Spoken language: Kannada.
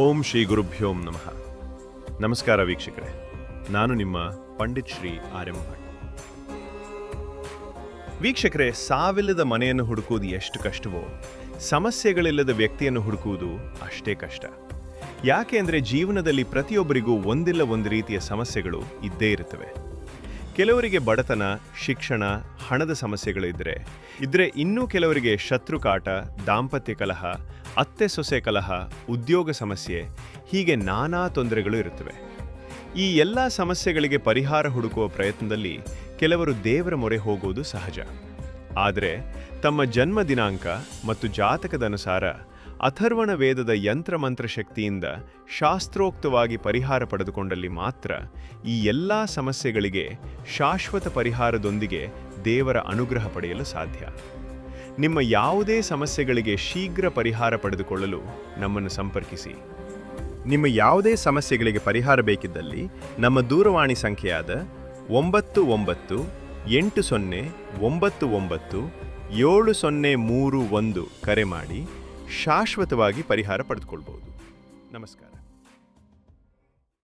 ಓಂ ಶ್ರೀ ಗುರುಭ್ಯೋಂ ನಮಃ. ನಮಸ್ಕಾರ ವೀಕ್ಷಕರೇ, ನಾನು ನಿಮ್ಮ ಪಂಡಿತ್ ಶ್ರೀ ಆರ್ಎಂ ಭಟ್. ವೀಕ್ಷಕರೇ, ಸಾವಿಲ್ಲದ ಮನೆಯನ್ನು ಹುಡುಕುವುದು ಎಷ್ಟು ಕಷ್ಟವೋ ಸಮಸ್ಯೆಗಳಿಲ್ಲದ ವ್ಯಕ್ತಿಯನ್ನು ಹುಡುಕುವುದು ಅಷ್ಟೇ ಕಷ್ಟ. ಯಾಕೆ ಅಂದರೆ ಜೀವನದಲ್ಲಿ ಪ್ರತಿಯೊಬ್ಬರಿಗೂ ಒಂದಿಲ್ಲ ಒಂದು ರೀತಿಯ ಸಮಸ್ಯೆಗಳು ಇದ್ದೇ ಇರುತ್ತವೆ. ಕೆಲವರಿಗೆ ಬಡತನ, ಶಿಕ್ಷಣ, ಹಣದ ಸಮಸ್ಯೆಗಳು ಇದ್ರೆ ಇನ್ನೂ ಕೆಲವರಿಗೆ ಶತ್ರುಕಾಟ, ದಾಂಪತ್ಯ ಕಲಹ, ಅತ್ತೆ ಸೊಸೆ ಕಲಹ, ಉದ್ಯೋಗ ಸಮಸ್ಯೆ, ಹೀಗೆ ನಾನಾ ತೊಂದರೆಗಳು ಇರುತ್ತವೆ. ಈ ಎಲ್ಲ ಸಮಸ್ಯೆಗಳಿಗೆ ಪರಿಹಾರ ಹುಡುಕುವ ಪ್ರಯತ್ನದಲ್ಲಿ ಕೆಲವರು ದೇವರ ಮೊರೆ ಹೋಗುವುದು ಸಹಜ. ಆದರೆ ತಮ್ಮ ಜನ್ಮ ದಿನಾಂಕ ಮತ್ತು ಜಾತಕದ ಅನುಸಾರ ಅಥರ್ವಣ ವೇದದ ಯಂತ್ರಮಂತ್ರ ಶಕ್ತಿಯಿಂದ ಶಾಸ್ತ್ರೋಕ್ತವಾಗಿ ಪರಿಹಾರ ಪಡೆದುಕೊಂಡಲ್ಲಿ ಮಾತ್ರ ಈ ಎಲ್ಲ ಸಮಸ್ಯೆಗಳಿಗೆ ಶಾಶ್ವತ ಪರಿಹಾರದೊಂದಿಗೆ ದೇವರ ಅನುಗ್ರಹ ಪಡೆಯಲು ಸಾಧ್ಯ. ನಿಮ್ಮ ಯಾವುದೇ ಸಮಸ್ಯೆಗಳಿಗೆ ಶೀಘ್ರ ಪರಿಹಾರ ಪಡೆದುಕೊಳ್ಳಲು ನಮ್ಮನ್ನು ಸಂಪರ್ಕಿಸಿ. ನಿಮ್ಮ ಯಾವುದೇ ಸಮಸ್ಯೆಗಳಿಗೆ ಪರಿಹಾರ ಬೇಕಿದ್ದಲ್ಲಿ ನಮ್ಮ ದೂರವಾಣಿ ಸಂಖ್ಯೆಯಾದ 9980997031 ಕರೆ ಮಾಡಿ ಶಾಶ್ವತವಾಗಿ ಪರಿಹಾರ ಪಡೆದುಕೊಳ್ಳಬಹುದು. ನಮಸ್ಕಾರ.